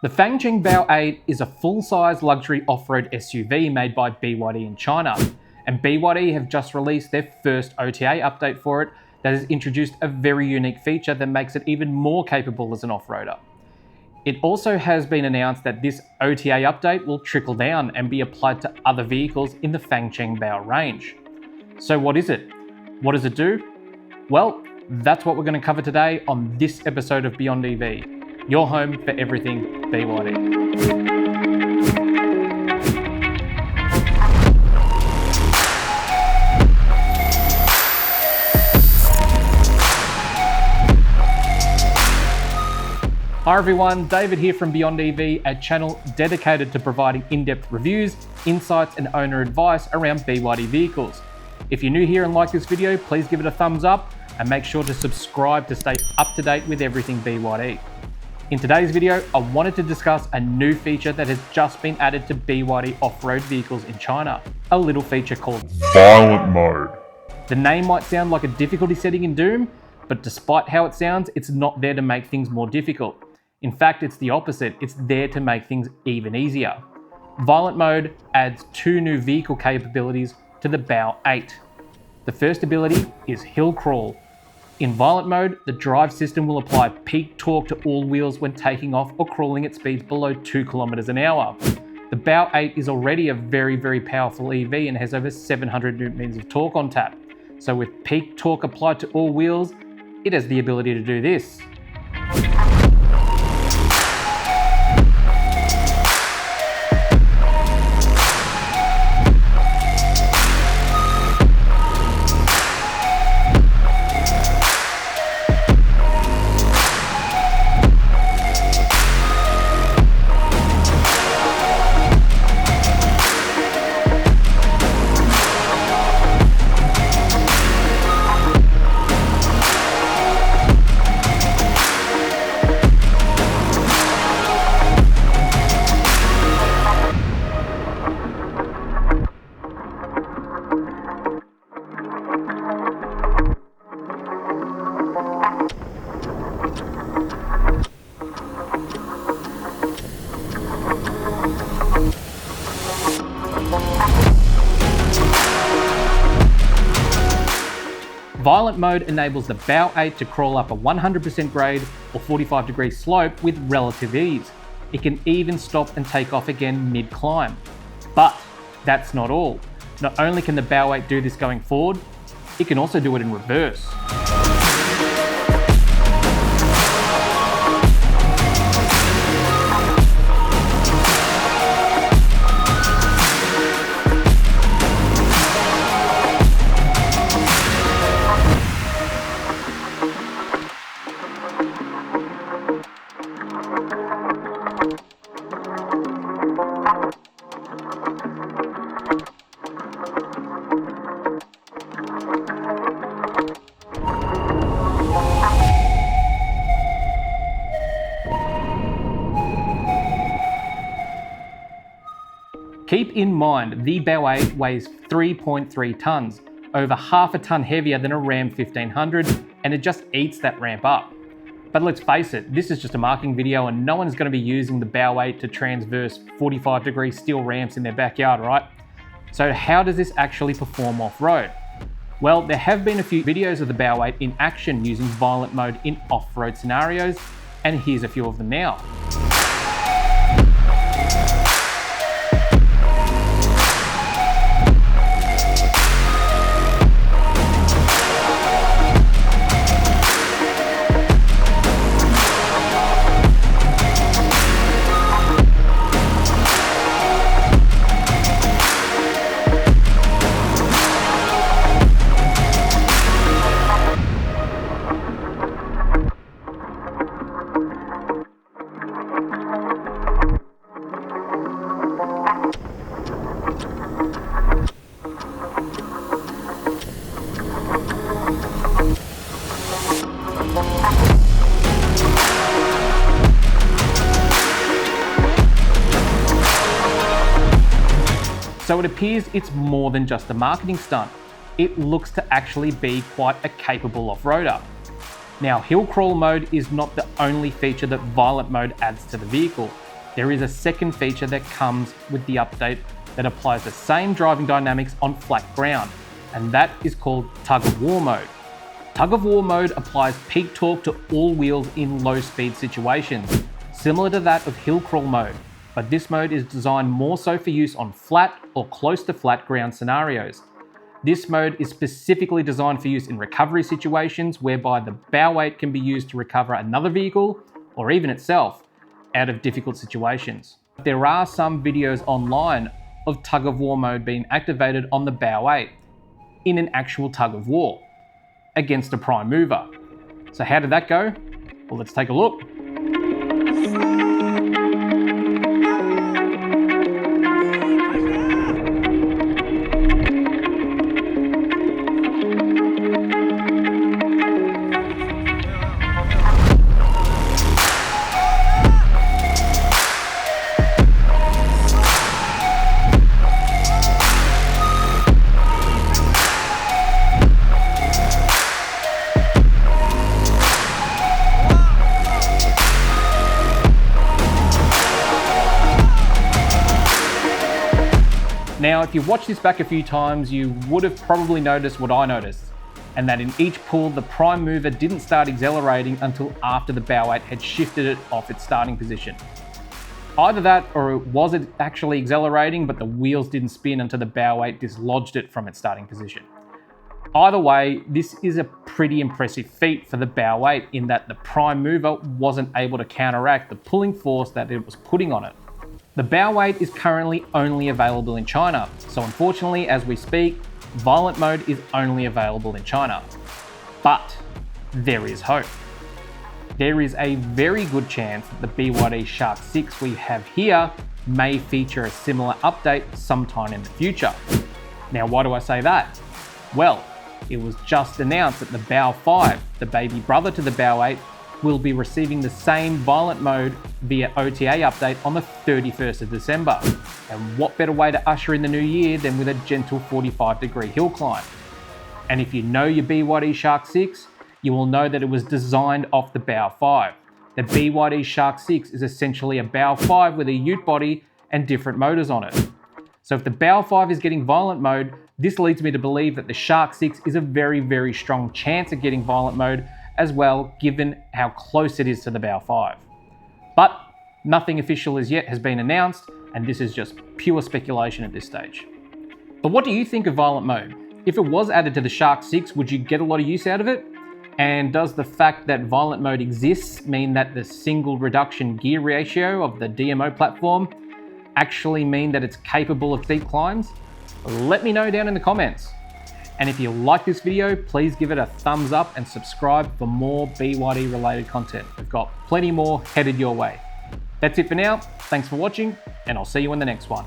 The Fangchenbao 8 is a full-size luxury off-road SUV made by BYD in China, and BYD have just released their first OTA update for it that has introduced a very unique feature that makes it even more capable as an off-roader. It also has been announced that this OTA update will trickle down and be applied to other vehicles in the Fangchenbao range. So what is it? What does it do? Well, that's what we're going to cover today on this episode of Beyond EV, your home for everything BYD. Hi everyone, David here from Beyond EV, a channel dedicated to providing in-depth reviews, insights and owner advice around BYD vehicles. If you're new here and like this video, please give it a thumbs up and make sure to subscribe to stay up to date with everything BYD. In today's video, I wanted to discuss a new feature that has just been added to BYD off-road vehicles in China, a little feature called Violent Mode. The name might sound like a difficulty setting in Doom, but despite how it sounds, it's not there to make things more difficult. In fact, it's the opposite. It's there to make things even easier. Violent Mode adds two new vehicle capabilities to the BEYONDEV 8. The first ability is Hill Crawl. In Violent Mode, the drive system will apply peak torque to all wheels when taking off or crawling at speeds below 2 kilometers an hour. The BEYONDEV 8 is already a very powerful EV and has over 700 Newton-meters of torque on tap. So with peak torque applied to all wheels, it has the ability to do this. Violent Mode enables the BEYONDEV 8 to crawl up a 100% grade or 45-degree slope with relative ease. It can even stop and take off again mid-climb. But that's not all. Not only can the BEYONDEV 8 do this going forward, it can also do it in reverse. Keep in mind, the BEYONDEV 8 weighs 3.3 tons, over half a ton heavier than a Ram 1500, and it just eats that ramp up. But let's face it, this is just a marketing video and no one's going to be using the BEYONDEV 8 to transverse 45-degree steel ramps in their backyard, right? So how does this actually perform off-road? Well, there have been a few videos of the BEYONDEV 8 in action using Violent Mode in off-road scenarios, and here's a few of them now. So it appears it's more than just a marketing stunt. It looks to actually be quite a capable off-roader. Now, hill crawl mode is not the only feature that Violent Mode adds to the vehicle. there is a second feature that comes with the update that applies the same driving dynamics on flat ground, and that is called Tug-of-War Mode. Tug-of-War Mode applies peak torque to all wheels in low speed situations, similar to that of hill crawl mode, but this mode is designed more so for use on flat or close to flat ground scenarios. This mode is specifically designed for use in recovery situations whereby the bow weight can be used to recover another vehicle or even itself out of difficult situations. There are some videos online of Tug-of-War Mode being activated on the bow weight in an actual tug of war against a prime mover. So how did that go? Well, let's take a look. Now, if you've watched this back a few times, you would have probably noticed what I noticed, and that in each pull, the prime mover didn't start accelerating until after the bow weight had shifted it off its starting position. Either that, or it was actually accelerating, but the wheels didn't spin until the bow weight dislodged it from its starting position. Either way, this is a pretty impressive feat for the bow weight in that the prime mover wasn't able to counteract the pulling force that it was putting on it. The bow weight is currently only available in China, so unfortunately, as we speak, Violent Mode is only available in China. But there is hope. There is a very good chance that the BYD Shark 6 we have here may feature a similar update sometime in the future. Now, why do I say that? Well, it was just announced that the Bow 5, the baby brother to the Bow 8, will be receiving the same Violent Mode via OTA update on the 31st of December. And what better way to usher in the new year than with a gentle 45-degree hill climb? And if you know your BYD Shark 6, you will know that it was designed off the Bow 5. The BYD Shark 6 is essentially a Bow 5 with a ute body and different motors on it. So if the Bow 5 is getting Violent Mode, this leads me to believe that the Shark 6 is a very, very strong chance of getting Violent Mode as well, given how close it is to the Bow 5. But nothing official as yet has been announced, and this is just pure speculation at this stage. But what do you think of Violent Mode? If it was added to the Shark 6, would you get a lot of use out of it? And does the fact that Violent Mode exists mean that the single reduction gear ratio of the DMO platform actually mean that it's capable of steep climbs? Let me know down in the comments. And if you like this video, please give it a thumbs up and subscribe for more BYD related content. We've got plenty more headed your way. That's it for now. Thanks for watching, and I'll see you in the next one.